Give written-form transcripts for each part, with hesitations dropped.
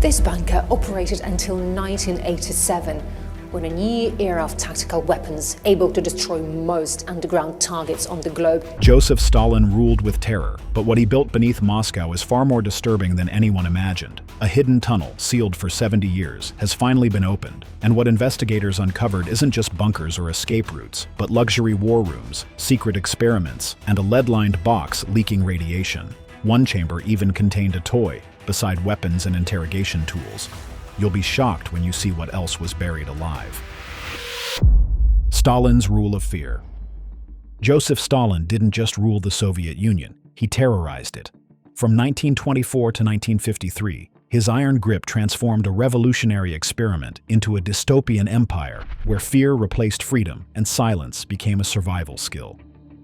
This bunker operated until 1987, when a new era of tactical weapons able to destroy most underground targets on the globe. Joseph Stalin ruled with terror, but what he built beneath Moscow is far more disturbing than anyone imagined. A hidden tunnel, sealed for 70 years, has finally been opened, and what investigators uncovered isn't just bunkers or escape routes, but luxury war rooms, secret experiments, and a lead-lined box leaking radiation. One chamber even contained a toy, beside weapons and interrogation tools. You'll be shocked when you see what else was buried alive. Stalin's rule of fear. Joseph Stalin didn't just rule the Soviet Union, he terrorized it. From 1924 to 1953, his iron grip transformed a revolutionary experiment into a dystopian empire where fear replaced freedom and silence became a survival skill.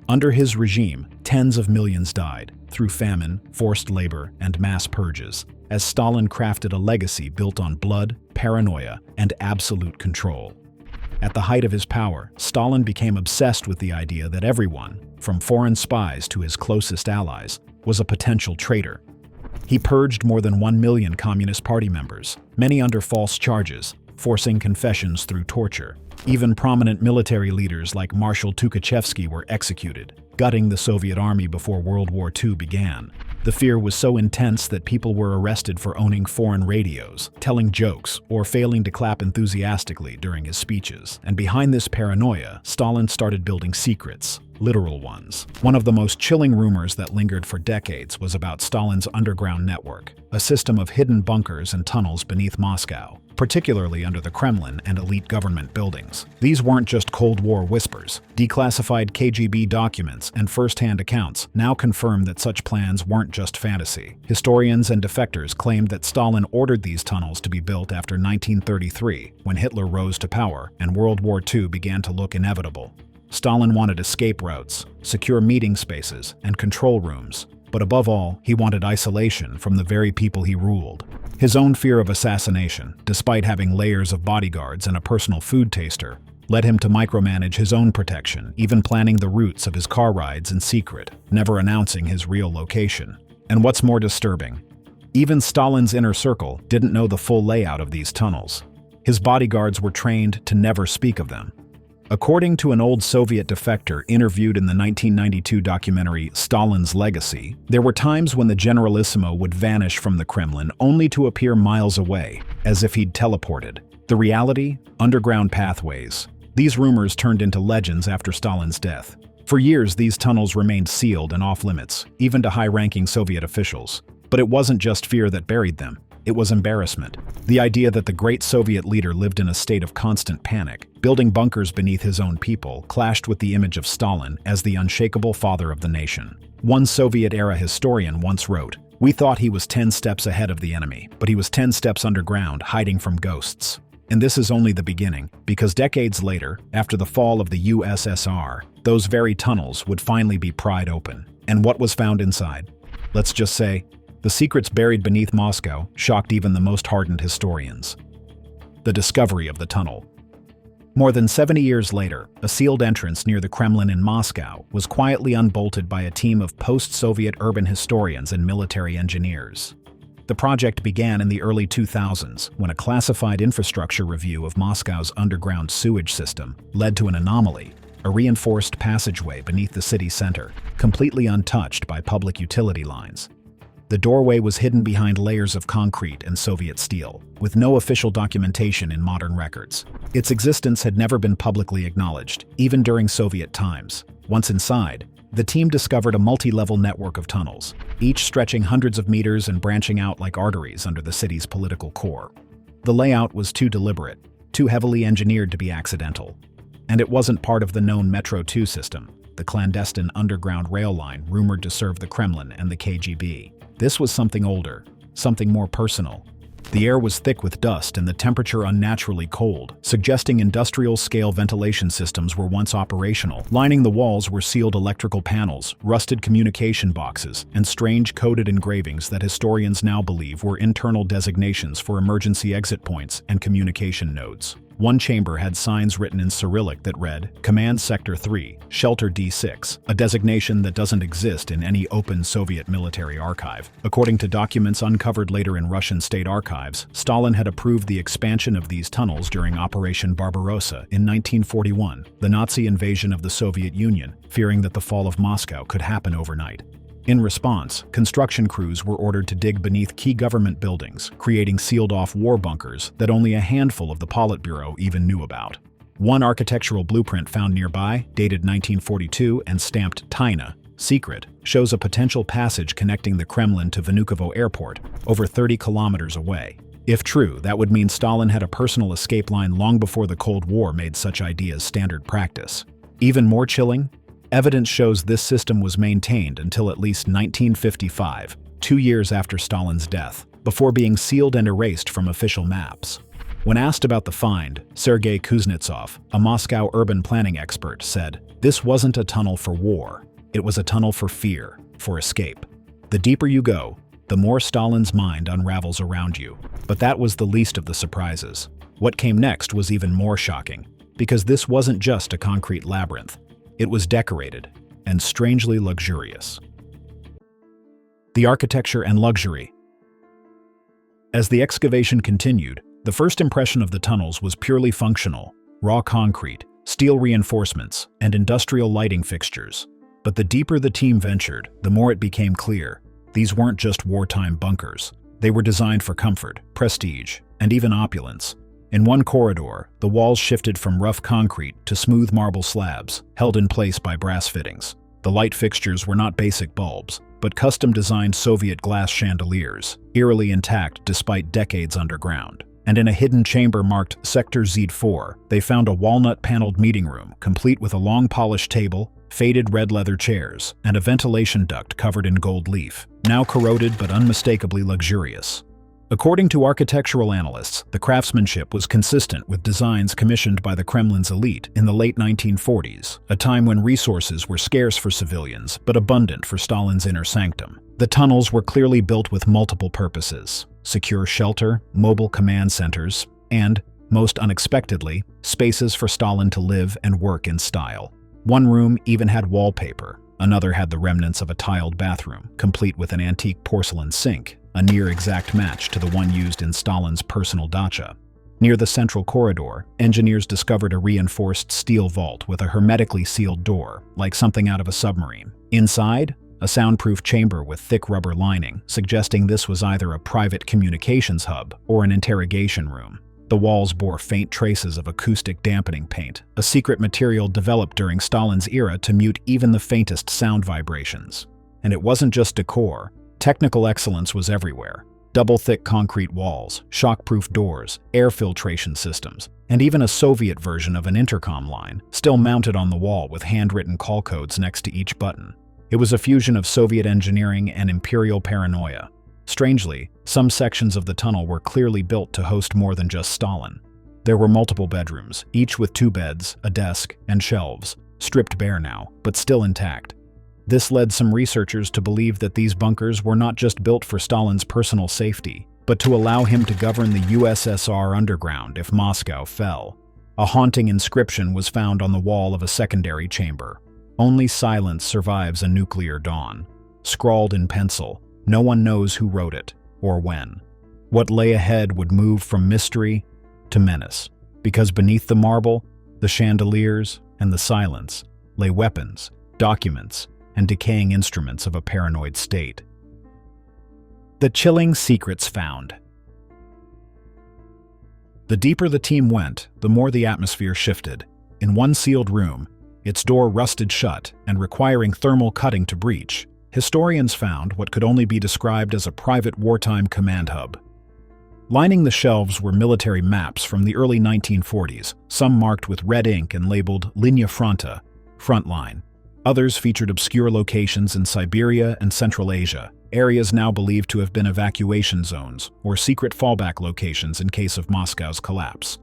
Under his regime, tens of millions died through famine, forced labor, and mass purges, as Stalin crafted a legacy built on blood, paranoia, and absolute control. At the height of his power, Stalin became obsessed with the idea that everyone, from foreign spies to his closest allies, was a potential traitor. He purged more than 1 million Communist Party members, many under false charges, forcing confessions through torture. Even prominent military leaders like Marshal Tukhachevsky were executed, gutting the Soviet army before World War II began. The fear was so intense that people were arrested for owning foreign radios, telling jokes, or failing to clap enthusiastically during his speeches. And behind this paranoia, Stalin started building secrets, literal ones. One of the most chilling rumors that lingered for decades was about Stalin's underground network, a system of hidden bunkers and tunnels beneath Moscow, particularly under the Kremlin and elite government buildings. These weren't just Cold War whispers. Declassified KGB documents and first-hand accounts now confirm that such plans weren't just fantasy. Historians and defectors claimed that Stalin ordered these tunnels to be built after 1933, when Hitler rose to power and World War II began to look inevitable. Stalin wanted escape routes, secure meeting spaces, and control rooms. But above all, he wanted isolation from the very people he ruled. His own fear of assassination, despite having layers of bodyguards and a personal food taster, led him to micromanage his own protection, even planning the routes of his car rides in secret, never announcing his real location. And what's more disturbing, even Stalin's inner circle didn't know the full layout of these tunnels. His bodyguards were trained to never speak of them. According to an old Soviet defector interviewed in the 1992 documentary Stalin's Legacy, there were times when the Generalissimo would vanish from the Kremlin only to appear miles away, as if he'd teleported. The reality? Underground pathways. These rumors turned into legends after Stalin's death. For years, these tunnels remained sealed and off-limits, even to high-ranking Soviet officials. But it wasn't just fear that buried them. It was embarrassment. The idea that the great Soviet leader lived in a state of constant panic, building bunkers beneath his own people, clashed with the image of Stalin as the unshakable father of the nation. One Soviet-era historian once wrote, "We thought he was 10 steps ahead of the enemy, but he was 10 steps underground, hiding from ghosts." And this is only the beginning, because decades later, after the fall of the USSR, those very tunnels would finally be pried open. And what was found inside? Let's just say, the secrets buried beneath Moscow shocked even the most hardened historians. The discovery of the tunnel. More than 70 years later, a sealed entrance near the Kremlin in Moscow was quietly unbolted by a team of post-Soviet urban historians and military engineers. The project began in the early 2000s when a classified infrastructure review of Moscow's underground sewage system led to an anomaly, a reinforced passageway beneath the city center, completely untouched by public utility lines. The doorway was hidden behind layers of concrete and Soviet steel, with no official documentation in modern records. Its existence had never been publicly acknowledged, even during Soviet times. Once inside, the team discovered a multi-level network of tunnels, each stretching hundreds of meters and branching out like arteries under the city's political core. The layout was too deliberate, too heavily engineered to be accidental. And it wasn't part of the known Metro 2 system, the clandestine underground rail line rumored to serve the Kremlin and the KGB. This was something older, something more personal. The air was thick with dust and the temperature unnaturally cold, suggesting industrial-scale ventilation systems were once operational. Lining the walls were sealed electrical panels, rusted communication boxes, and strange coded engravings that historians now believe were internal designations for emergency exit points and communication nodes. One chamber had signs written in Cyrillic that read, Command Sector 3, Shelter D6, a designation that doesn't exist in any open Soviet military archive. According to documents uncovered later in Russian state archives, Stalin had approved the expansion of these tunnels during Operation Barbarossa in 1941, the Nazi invasion of the Soviet Union, fearing that the fall of Moscow could happen overnight. In response, construction crews were ordered to dig beneath key government buildings, creating sealed-off war bunkers that only a handful of the Politburo even knew about. One architectural blueprint found nearby, dated 1942 and stamped Tajna, secret, shows a potential passage connecting the Kremlin to Vnukovo Airport, over 30 kilometers away. If true, that would mean Stalin had a personal escape line long before the Cold War made such ideas standard practice. Even more chilling, evidence shows this system was maintained until at least 1955, 2 years after Stalin's death, before being sealed and erased from official maps. When asked about the find, Sergei Kuznetsov, a Moscow urban planning expert, said, "This wasn't a tunnel for war. It was a tunnel for fear, for escape. The deeper you go, the more Stalin's mind unravels around you." But that was the least of the surprises. What came next was even more shocking, because this wasn't just a concrete labyrinth. It was decorated and strangely luxurious. The architecture and luxury. As the excavation continued, the first impression of the tunnels was purely functional: raw concrete, steel reinforcements, and industrial lighting fixtures. But the deeper the team ventured, the more it became clear. These weren't just wartime bunkers. They were designed for comfort, prestige, and even opulence. In one corridor, the walls shifted from rough concrete to smooth marble slabs, held in place by brass fittings. The light fixtures were not basic bulbs, but custom-designed Soviet glass chandeliers, eerily intact despite decades underground. And in a hidden chamber marked Sector Z4, they found a walnut-paneled meeting room, complete with a long polished table, faded red leather chairs, and a ventilation duct covered in gold leaf, now corroded but unmistakably luxurious. According to architectural analysts, the craftsmanship was consistent with designs commissioned by the Kremlin's elite in the late 1940s, a time when resources were scarce for civilians but abundant for Stalin's inner sanctum. The tunnels were clearly built with multiple purposes: secure shelter, mobile command centers, and, most unexpectedly, spaces for Stalin to live and work in style. One room even had wallpaper. Another had the remnants of a tiled bathroom, complete with an antique porcelain sink, a near-exact match to the one used in Stalin's personal dacha. Near the central corridor, engineers discovered a reinforced steel vault with a hermetically sealed door, like something out of a submarine. Inside, a soundproof chamber with thick rubber lining, suggesting this was either a private communications hub or an interrogation room. The walls bore faint traces of acoustic dampening paint, a secret material developed during Stalin's era to mute even the faintest sound vibrations. And it wasn't just decor. Technical excellence was everywhere. Double-thick concrete walls, shock-proof doors, air filtration systems, and even a Soviet version of an intercom line, still mounted on the wall with handwritten call codes next to each button. It was a fusion of Soviet engineering and imperial paranoia. Strangely, some sections of the tunnel were clearly built to host more than just Stalin. There were multiple bedrooms, each with 2 beds, a desk, and shelves, stripped bare now, but still intact. This led some researchers to believe that these bunkers were not just built for Stalin's personal safety, but to allow him to govern the USSR underground if Moscow fell. A haunting inscription was found on the wall of a secondary chamber. "Only silence survives a nuclear dawn." Scrawled in pencil, no one knows who wrote it, or when. What lay ahead would move from mystery to menace, because beneath the marble, the chandeliers, and the silence lay weapons, documents, and decaying instruments of a paranoid state. The chilling secrets found. The deeper the team went, the more the atmosphere shifted. In one sealed room, its door rusted shut and requiring thermal cutting to breach, historians found what could only be described as a private wartime command hub. Lining the shelves were military maps from the early 1940s, some marked with red ink and labeled Linia Fronta, front line. Others featured obscure locations in Siberia and Central Asia, areas now believed to have been evacuation zones or secret fallback locations in case of Moscow's collapse.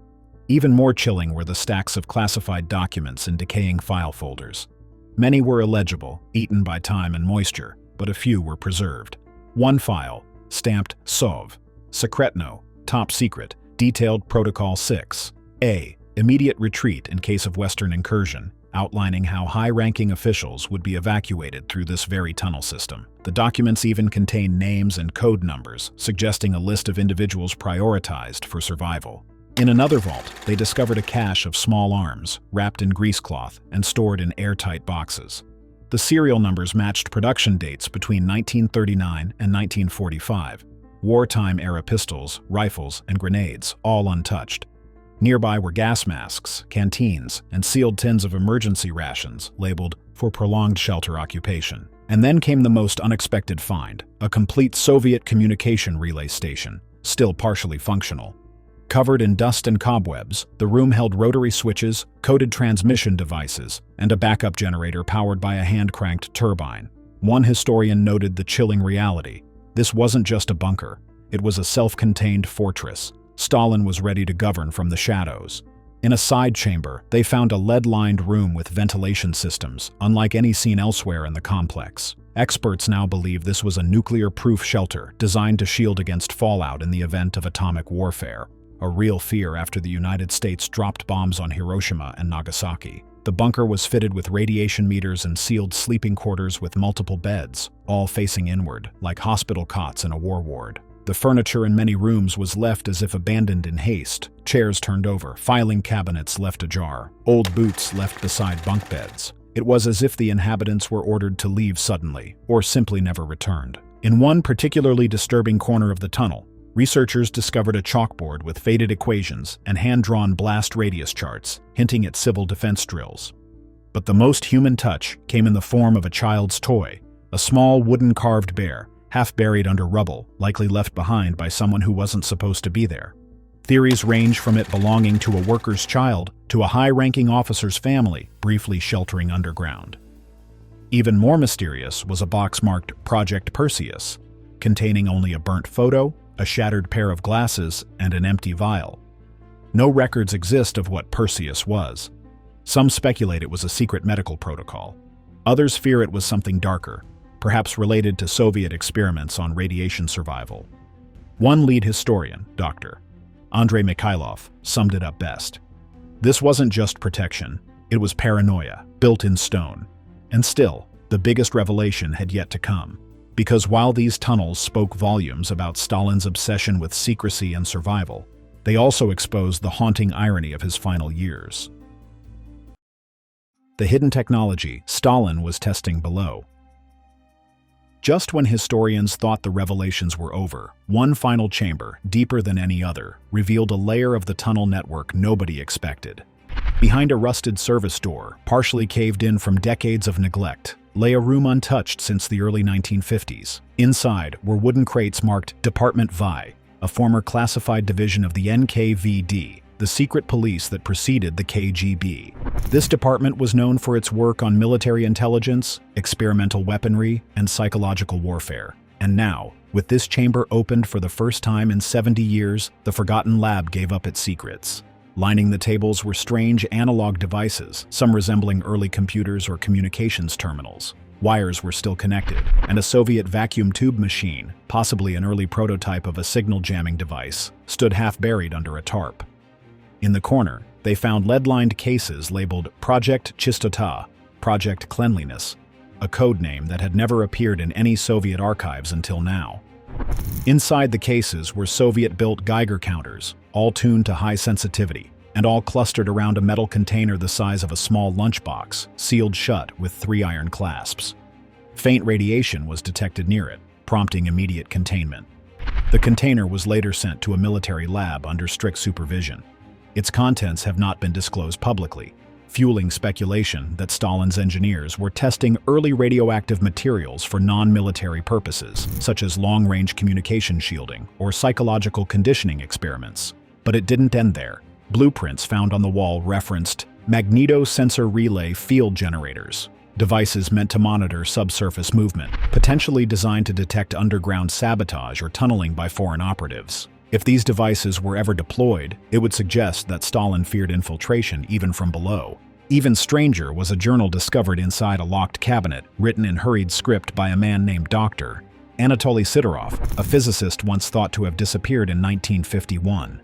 Even more chilling were the stacks of classified documents in decaying file folders. Many were illegible, eaten by time and moisture, but a few were preserved. One file, stamped Sov, Secretno, Top Secret, detailed Protocol 6, A. Immediate retreat in case of Western incursion, outlining how high-ranking officials would be evacuated through this very tunnel system. The documents even contain names and code numbers, suggesting a list of individuals prioritized for survival. In another vault, they discovered a cache of small arms, wrapped in grease cloth and stored in airtight boxes. The serial numbers matched production dates between 1939 and 1945. Wartime-era pistols, rifles, and grenades, all untouched. Nearby were gas masks, canteens, and sealed tins of emergency rations, labeled for prolonged shelter occupation. And then came the most unexpected find, a complete Soviet communication relay station, still partially functional. Covered in dust and cobwebs, the room held rotary switches, coded transmission devices, and a backup generator powered by a hand-cranked turbine. One historian noted the chilling reality. This wasn't just a bunker. It was a self-contained fortress. Stalin was ready to govern from the shadows. In a side chamber, they found a lead-lined room with ventilation systems, unlike any seen elsewhere in the complex. Experts now believe this was a nuclear-proof shelter designed to shield against fallout in the event of atomic warfare, a real fear after the United States dropped bombs on Hiroshima and Nagasaki. The bunker was fitted with radiation meters and sealed sleeping quarters with multiple beds, all facing inward, like hospital cots in a war ward. The furniture in many rooms was left as if abandoned in haste, chairs turned over, filing cabinets left ajar, old boots left beside bunk beds. It was as if the inhabitants were ordered to leave suddenly, or simply never returned. In one particularly disturbing corner of the tunnel, researchers discovered a chalkboard with faded equations and hand-drawn blast radius charts, hinting at civil defense drills. But the most human touch came in the form of a child's toy, a small wooden carved bear, half buried under rubble, likely left behind by someone who wasn't supposed to be there. Theories range from it belonging to a worker's child to a high-ranking officer's family briefly sheltering underground. Even more mysterious was a box marked Project Perseus, containing only a burnt photo, a shattered pair of glasses, and an empty vial. No records exist of what Perseus was. Some speculate it was a secret medical protocol. Others fear it was something darker, perhaps related to Soviet experiments on radiation survival. One lead historian, Dr. Andrei Mikhailov, summed it up best. This wasn't just protection, it was paranoia, built in stone. And still, the biggest revelation had yet to come. Because while these tunnels spoke volumes about Stalin's obsession with secrecy and survival, they also exposed the haunting irony of his final years. The hidden technology Stalin was testing below. Just when historians thought the revelations were over, one final chamber, deeper than any other, revealed a layer of the tunnel network nobody expected. Behind a rusted service door, partially caved in from decades of neglect, lay a room untouched since the early 1950s. Inside were wooden crates marked Department VI, a former classified division of the NKVD, the secret police that preceded the KGB. This department was known for its work on military intelligence, experimental weaponry, and psychological warfare. And now, with this chamber opened for the first time in 70 years, the forgotten lab gave up its secrets. Lining the tables were strange analog devices, some resembling early computers or communications terminals. Wires were still connected, and a Soviet vacuum tube machine, possibly an early prototype of a signal jamming device, stood half buried under a tarp. In the corner, they found lead-lined cases labeled Project Chistota, Project Cleanliness, a code name that had never appeared in any Soviet archives until now. Inside the cases were Soviet-built Geiger counters, all tuned to high sensitivity, and all clustered around a metal container the size of a small lunchbox, sealed shut with 3 iron clasps. Faint radiation was detected near it, prompting immediate containment. The container was later sent to a military lab under strict supervision. Its contents have not been disclosed publicly, fueling speculation that Stalin's engineers were testing early radioactive materials for non-military purposes, such as long-range communication shielding or psychological conditioning experiments. But it didn't end there. Blueprints found on the wall referenced magnetosensor relay field generators, devices meant to monitor subsurface movement, potentially designed to detect underground sabotage or tunneling by foreign operatives. If these devices were ever deployed, it would suggest that Stalin feared infiltration even from below. Even stranger was a journal discovered inside a locked cabinet, written in hurried script by a man named Dr. Anatoly Sidorov, a physicist once thought to have disappeared in 1951.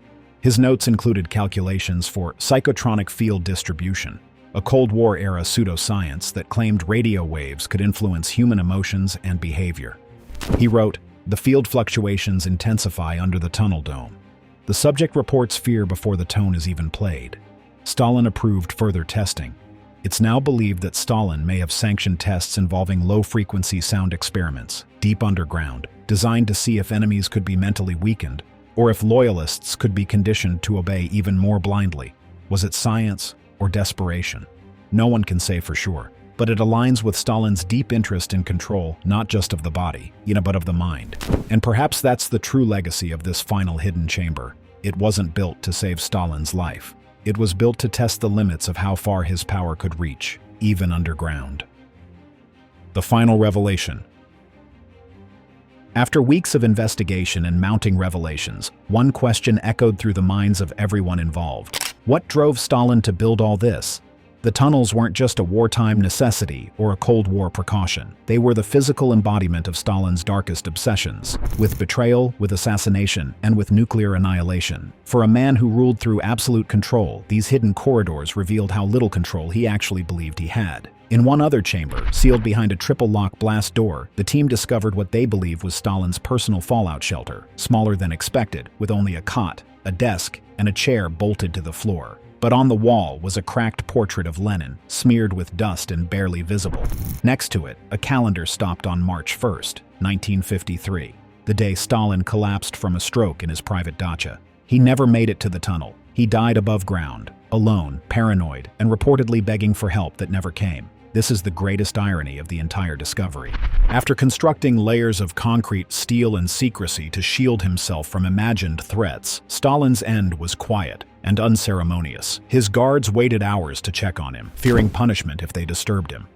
His notes included calculations for psychotronic field distribution, a Cold War-era pseudoscience that claimed radio waves could influence human emotions and behavior. He wrote, "The field fluctuations intensify under the tunnel dome. The subject reports fear before the tone is even played." Stalin approved further testing. It's now believed that Stalin may have sanctioned tests involving low-frequency sound experiments, deep underground, designed to see if enemies could be mentally weakened, or if loyalists could be conditioned to obey even more blindly. Was it science or desperation? No one can say for sure, but it aligns with Stalin's deep interest in control, not just of the body, but of the mind. And perhaps that's the true legacy of this final hidden chamber. It wasn't built to save Stalin's life. It was built to test the limits of how far his power could reach, even underground. The final revelation. After weeks of investigation and mounting revelations, one question echoed through the minds of everyone involved. What drove Stalin to build all this? The tunnels weren't just a wartime necessity or a Cold War precaution. They were the physical embodiment of Stalin's darkest obsessions, with betrayal, with assassination, and with nuclear annihilation. For a man who ruled through absolute control, these hidden corridors revealed how little control he actually believed he had. In one other chamber, sealed behind a triple-lock blast door, the team discovered what they believed was Stalin's personal fallout shelter, smaller than expected, with only a cot, a desk, and a chair bolted to the floor. But on the wall was a cracked portrait of Lenin, smeared with dust and barely visible. Next to it, a calendar stopped on March 1st, 1953, the day Stalin collapsed from a stroke in his private dacha. He never made it to the tunnel. He died above ground, alone, paranoid, and reportedly begging for help that never came. This is the greatest irony of the entire discovery. After constructing layers of concrete, steel, and secrecy to shield himself from imagined threats, Stalin's end was quiet and unceremonious. His guards waited hours to check on him, fearing punishment if they disturbed him.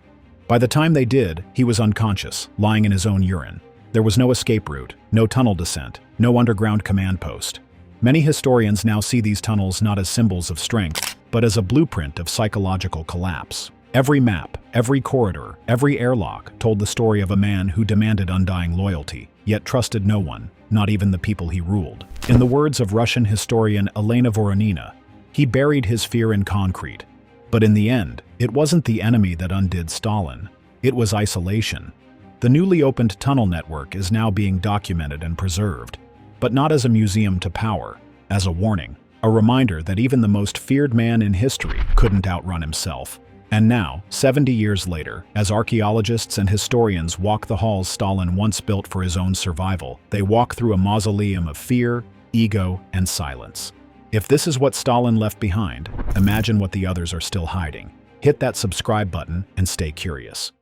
By the time they did, he was unconscious, lying in his own urine. There was no escape route, no tunnel descent, no underground command post. Many historians now see these tunnels not as symbols of strength, but as a blueprint of psychological collapse. Every map, every corridor, every airlock told the story of a man who demanded undying loyalty, yet trusted no one, not even the people he ruled. In the words of Russian historian Elena Voronina, he buried his fear in concrete. But in the end, it wasn't the enemy that undid Stalin. It was isolation. The newly opened tunnel network is now being documented and preserved, but not as a museum to power, as a warning, a reminder that even the most feared man in history couldn't outrun himself. And now, 70 years later, as archaeologists and historians walk the halls Stalin once built for his own survival, they walk through a mausoleum of fear, ego, and silence. If this is what Stalin left behind, imagine what the others are still hiding. Hit that subscribe button and stay curious.